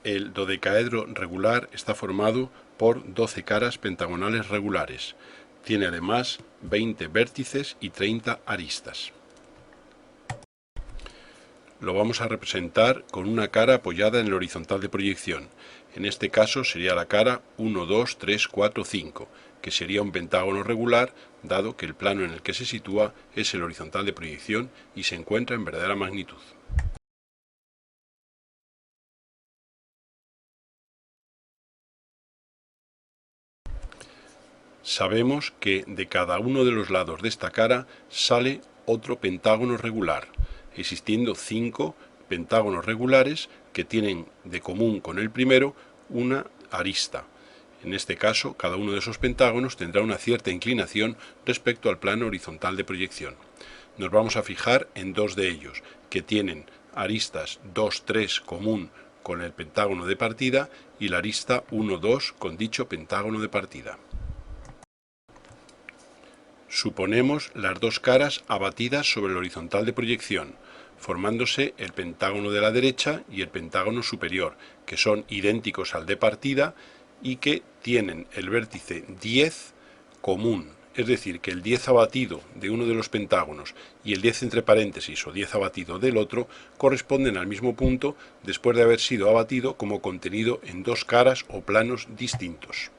El dodecaedro regular está formado por 12 caras pentagonales regulares. Tiene además 20 vértices y 30 aristas. Lo vamos a representar con una cara apoyada en el horizontal de proyección. En este caso sería la cara 1, 2, 3, 4, 5, que sería un pentágono regular, dado que el plano en el que se sitúa es el horizontal de proyección y se encuentra en verdadera magnitud. Sabemos que de cada uno de los lados de esta cara sale otro pentágono regular, existiendo 5 pentágonos regulares que tienen de común con el primero una arista. En este caso, cada uno de esos pentágonos tendrá una cierta inclinación respecto al plano horizontal de proyección. Nos vamos a fijar en 2 de ellos, que tienen aristas 2, 3 común con el pentágono de partida y la arista 1, 2 con dicho pentágono de partida. Suponemos las 2 caras abatidas sobre el horizontal de proyección, formándose el pentágono de la derecha y el pentágono superior, que son idénticos al de partida y que tienen el vértice 10 común, es decir, que el 10 abatido de uno de los pentágonos y el 10 entre paréntesis o 10 abatido del otro corresponden al mismo punto después de haber sido abatido como contenido en 2 caras o planos distintos.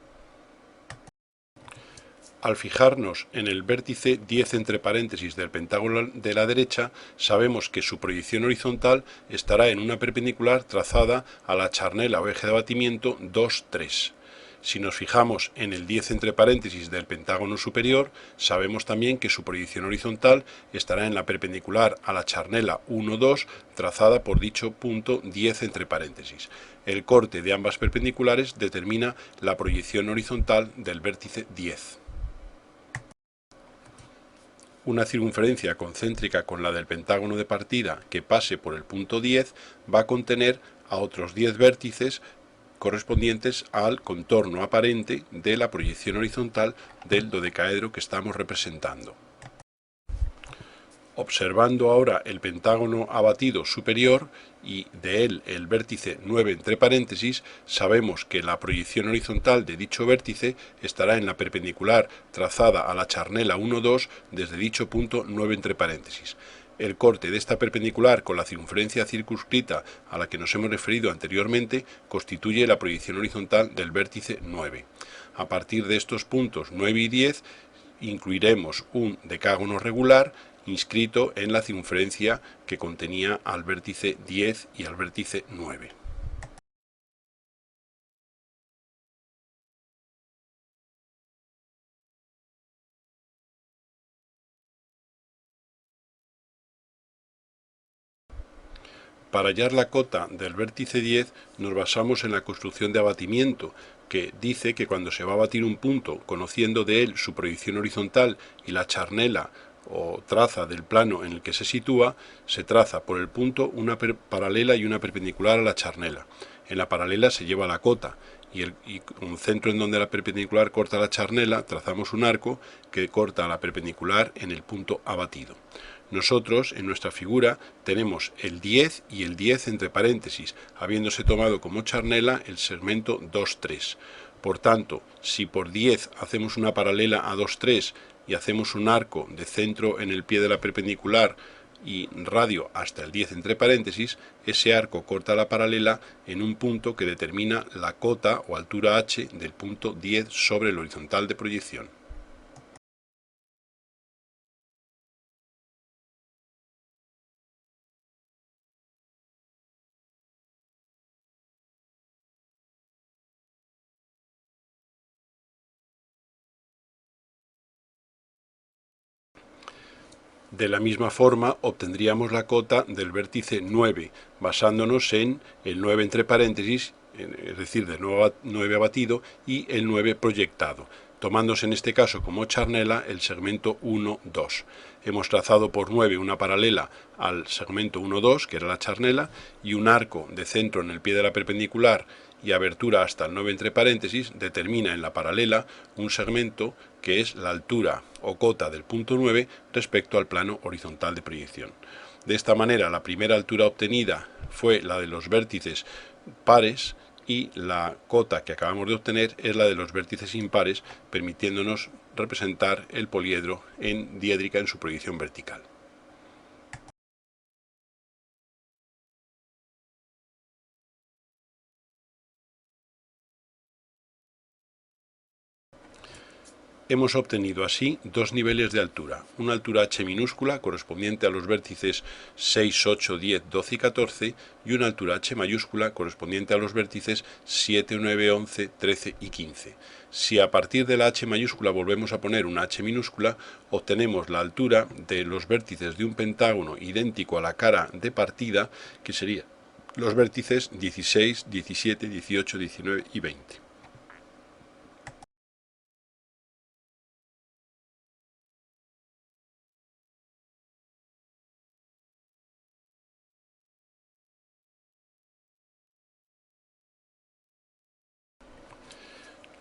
Al fijarnos en el vértice 10 entre paréntesis del pentágono de la derecha, sabemos que su proyección horizontal estará en una perpendicular trazada a la charnela o eje de abatimiento 2, 3. Si nos fijamos en el 10 entre paréntesis del pentágono superior, sabemos también que su proyección horizontal estará en la perpendicular a la charnela 1, 2, trazada por dicho punto 10 entre paréntesis. El corte de ambas perpendiculares determina la proyección horizontal del vértice 10. Una circunferencia concéntrica con la del pentágono de partida que pase por el punto 10 va a contener a otros 10 vértices correspondientes al contorno aparente de la proyección horizontal del dodecaedro que estamos representando. Observando ahora el pentágono abatido superior y de él el vértice 9 entre paréntesis, sabemos que la proyección horizontal de dicho vértice estará en la perpendicular trazada a la charnela 1, 2 desde dicho punto 9 entre paréntesis. El corte de esta perpendicular con la circunferencia circunscrita a la que nos hemos referido anteriormente constituye la proyección horizontal del vértice 9. A partir de estos puntos 9 y 10 incluiremos un decágono regular inscrito en la circunferencia que contenía al vértice 10 y al vértice 9. Para hallar la cota del vértice 10 nos basamos en la construcción de abatimiento, que dice que cuando se va a abatir un punto, conociendo de él su proyección horizontal y la charnela o traza del plano en el que se sitúa, se traza por el punto una paralela y una perpendicular a la charnela. En la paralela se lleva la cota y un centro en donde la perpendicular corta la charnela, trazamos un arco que corta la perpendicular en el punto abatido. Nosotros, en nuestra figura, tenemos el 10 y el 10 entre paréntesis, habiéndose tomado como charnela el segmento 2, 3. Por tanto, si por 10 hacemos una paralela a 2, 3 y hacemos un arco de centro en el pie de la perpendicular y radio hasta el 10 entre paréntesis, ese arco corta la paralela en un punto que determina la cota o altura h del punto 10 sobre el horizontal de proyección. De la misma forma obtendríamos la cota del vértice 9, basándonos en el 9 entre paréntesis, es decir, del 9 abatido, y el 9 proyectado, tomándose en este caso como charnela el segmento 1, 2. Hemos trazado por 9 una paralela al segmento 1, 2, que era la charnela, y un arco de centro en el pie de la perpendicular y abertura hasta el 9 entre paréntesis determina en la paralela un segmento que es la altura o cota del punto 9 respecto al plano horizontal de proyección. De esta manera, la primera altura obtenida fue la de los vértices pares y la cota que acabamos de obtener es la de los vértices impares, permitiéndonos representar el poliedro en diédrica en su proyección vertical. Hemos obtenido así dos niveles de altura, una altura h minúscula correspondiente a los vértices 6, 8, 10, 12 y 14 y una altura h mayúscula correspondiente a los vértices 7, 9, 11, 13 y 15. Si a partir de la h mayúscula volvemos a poner una h minúscula, obtenemos la altura de los vértices de un pentágono idéntico a la cara de partida, que serían los vértices 16, 17, 18, 19 y 20.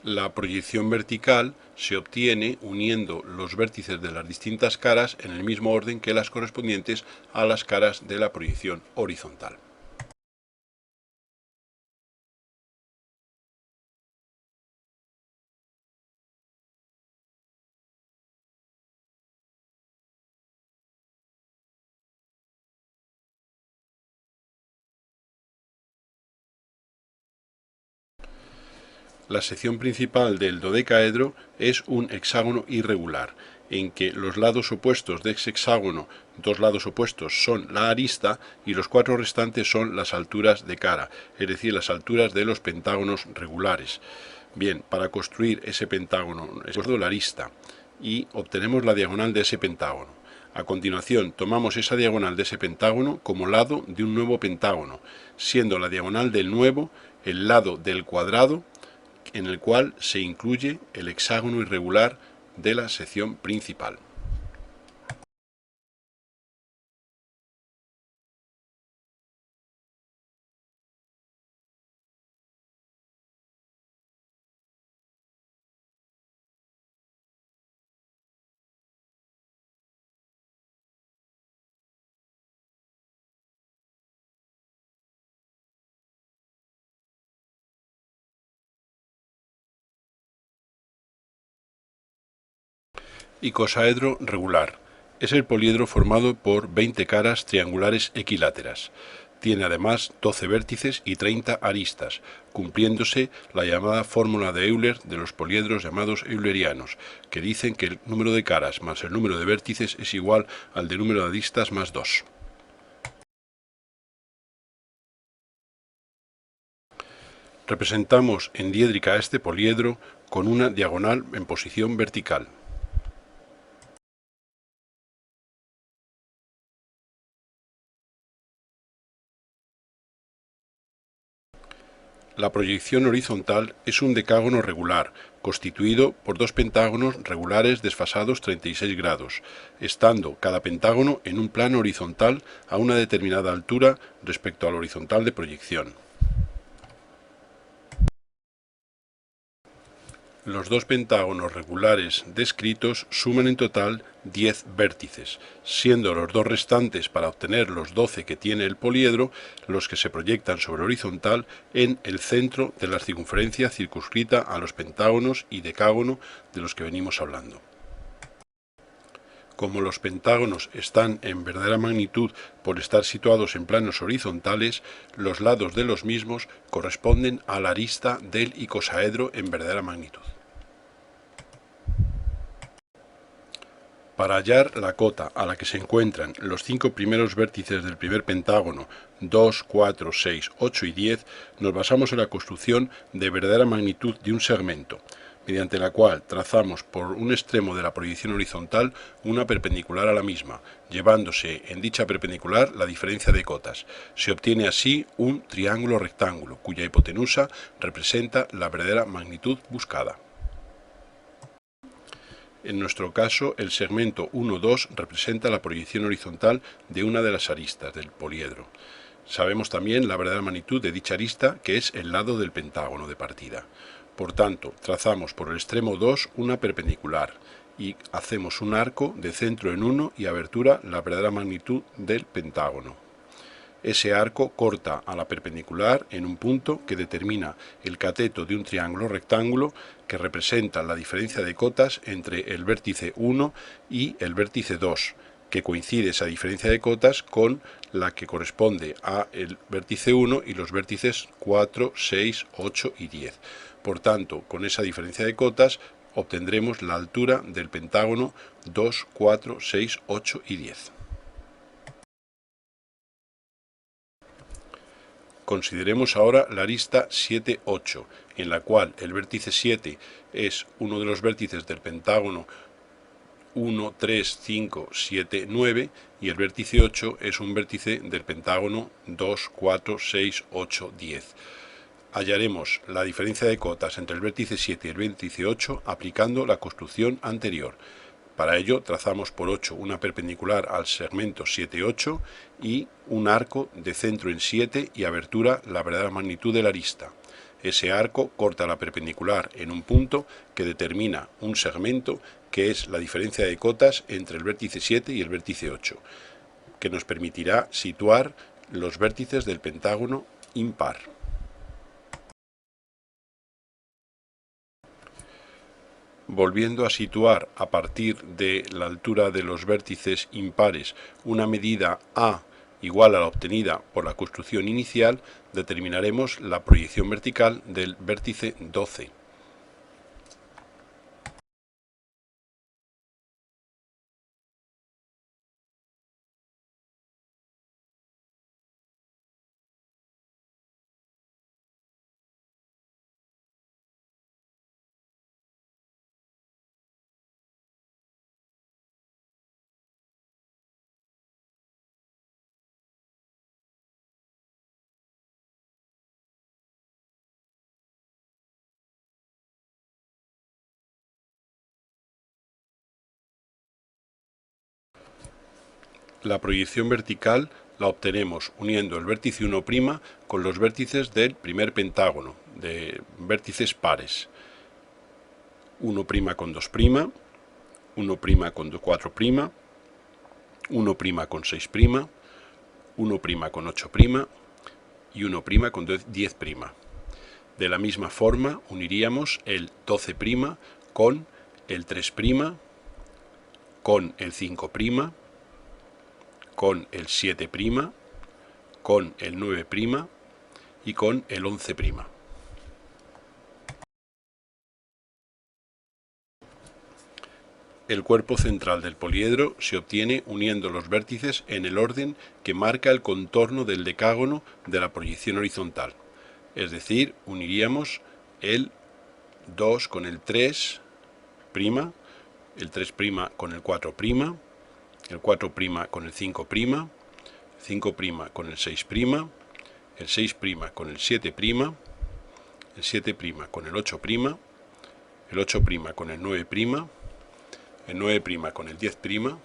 La proyección vertical se obtiene uniendo los vértices de las distintas caras en el mismo orden que las correspondientes a las caras de la proyección horizontal. La sección principal del dodecaedro es un hexágono irregular, en que los lados opuestos de ese hexágono, dos lados opuestos, son la arista y los cuatro restantes son las alturas de cara, es decir, las alturas de los pentágonos regulares. Bien, para construir ese pentágono es la arista y obtenemos la diagonal de ese pentágono. A continuación, tomamos esa diagonal de ese pentágono como lado de un nuevo pentágono, siendo la diagonal del nuevo el lado del cuadrado en el cual se incluye el hexágono irregular de la sección principal. Icosaedro regular. Es el poliedro formado por 20 caras triangulares equiláteras. Tiene además 12 vértices y 30 aristas, cumpliéndose la llamada fórmula de Euler de los poliedros llamados eulerianos, que dicen que el número de caras más el número de vértices es igual al de número de aristas más 2. Representamos en diédrica a este poliedro con una diagonal en posición vertical. La proyección horizontal es un decágono regular, constituido por dos pentágonos regulares desfasados 36 grados, estando cada pentágono en un plano horizontal a una determinada altura respecto al horizontal de proyección. Los dos pentágonos regulares descritos suman en total 10 vértices, siendo los dos restantes para obtener los 12 que tiene el poliedro los que se proyectan sobre horizontal en el centro de la circunferencia circunscrita a los pentágonos y decágono de los que venimos hablando. Como los pentágonos están en verdadera magnitud por estar situados en planos horizontales, los lados de los mismos corresponden a la arista del icosaedro en verdadera magnitud. Para hallar la cota a la que se encuentran los 5 primeros vértices del primer pentágono, 2, 4, 6, 8 y 10, nos basamos en la construcción de verdadera magnitud de un segmento, mediante la cual trazamos por un extremo de la proyección horizontal una perpendicular a la misma, llevándose en dicha perpendicular la diferencia de cotas. Se obtiene así un triángulo rectángulo, cuya hipotenusa representa la verdadera magnitud buscada. En nuestro caso, el segmento 1,2 representa la proyección horizontal de una de las aristas del poliedro. Sabemos también la verdadera magnitud de dicha arista, que es el lado del pentágono de partida. Por tanto, trazamos por el extremo 2 una perpendicular y hacemos un arco de centro en 1 y abertura la verdadera magnitud del pentágono. Ese arco corta a la perpendicular en un punto que determina el cateto de un triángulo rectángulo que representa la diferencia de cotas entre el vértice 1 y el vértice 2, que coincide esa diferencia de cotas con la que corresponde a el vértice 1 y los vértices 4, 6, 8 y 10. Por tanto, con esa diferencia de cotas obtendremos la altura del pentágono 2, 4, 6, 8 y 10. Consideremos ahora la arista 7, 8, en la cual el vértice 7 es uno de los vértices del pentágono 1, 3, 5, 7, 9 y el vértice 8 es un vértice del pentágono 2, 4, 6, 8, 10. Hallaremos la diferencia de cotas entre el vértice 7 y el vértice 8 aplicando la construcción anterior. Para ello trazamos por 8 una perpendicular al segmento 7, 8 y un arco de centro en 7 y abertura la verdadera magnitud de la arista. Ese arco corta la perpendicular en un punto que determina un segmento que es la diferencia de cotas entre el vértice 7 y el vértice 8, que nos permitirá situar los vértices del pentágono impar. Volviendo a situar a partir de la altura de los vértices impares una medida A igual a la obtenida por la construcción inicial, determinaremos la proyección vertical del vértice 12. La proyección vertical la obtenemos uniendo el vértice 1' con los vértices del primer pentágono, de vértices pares. 1' con 2', 1' con 4', 1' con 6', 1' con 8' y 1' con 10'. De la misma forma uniríamos el 12' con el 3', con el 5', con el 7', con el 9' y con el 11'. El cuerpo central del poliedro se obtiene uniendo los vértices en el orden que marca el contorno del decágono de la proyección horizontal. Es decir, uniríamos el 2 con el 3', el 3' con el 4', el 4' con el 5', el 5' con el 6', el 6' con el 7', el 7' con el 8', el 8' con el 9', el 9' con el 10'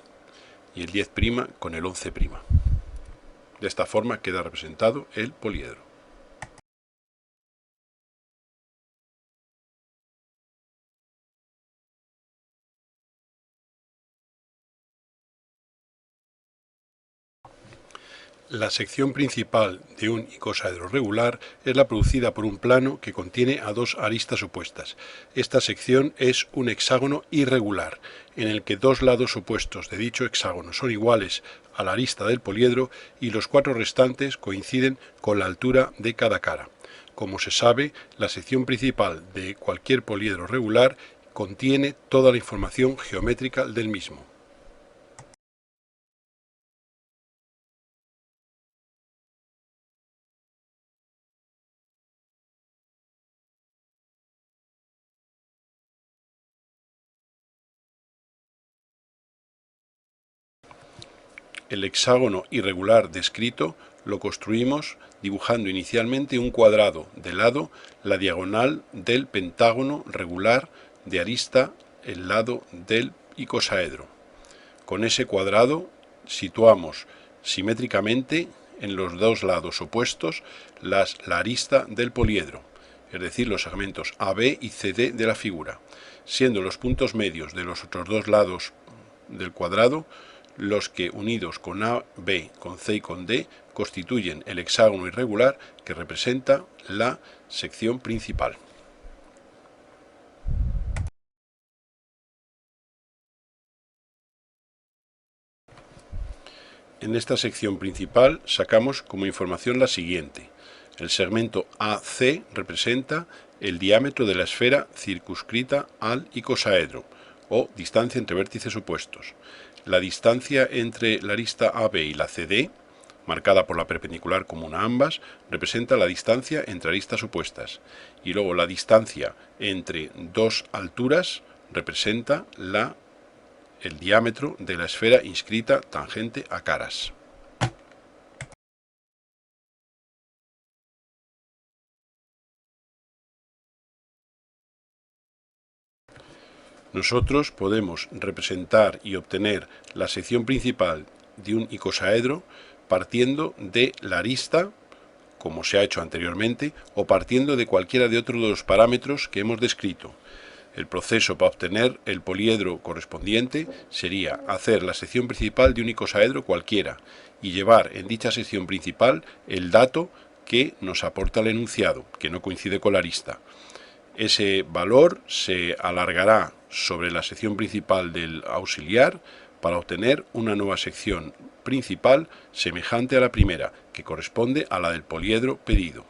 y el 10' con el 11'. De esta forma queda representado el poliedro. La sección principal de un icosaedro regular es la producida por un plano que contiene a dos aristas opuestas. Esta sección es un hexágono irregular, en el que dos lados opuestos de dicho hexágono son iguales a la arista del poliedro y los cuatro restantes coinciden con la altura de cada cara. Como se sabe, la sección principal de cualquier poliedro regular contiene toda la información geométrica del mismo. El hexágono irregular descrito lo construimos dibujando inicialmente un cuadrado de lado la diagonal del pentágono regular de arista el lado del icosaedro. Con ese cuadrado situamos simétricamente en los dos lados opuestos la arista del poliedro, es decir, los segmentos AB y CD de la figura, siendo los puntos medios de los otros dos lados del cuadrado los que unidos con A, B, con C y con D constituyen el hexágono irregular que representa la sección principal. En esta sección principal sacamos como información la siguiente. El segmento AC representa el diámetro de la esfera circunscrita al icosaedro, o distancia entre vértices opuestos. La distancia entre la arista AB y la CD, marcada por la perpendicular común a ambas, representa la distancia entre aristas opuestas. Y luego la distancia entre dos alturas representa el diámetro de la esfera inscrita tangente a caras. Nosotros podemos representar y obtener la sección principal de un icosaedro partiendo de la arista, como se ha hecho anteriormente, o partiendo de cualquiera de otros de los parámetros que hemos descrito. El proceso para obtener el poliedro correspondiente sería hacer la sección principal de un icosaedro cualquiera y llevar en dicha sección principal el dato que nos aporta el enunciado, que no coincide con la arista. Ese valor se alargará sobre la sección principal del auxiliar para obtener una nueva sección principal semejante a la primera, que corresponde a la del poliedro pedido.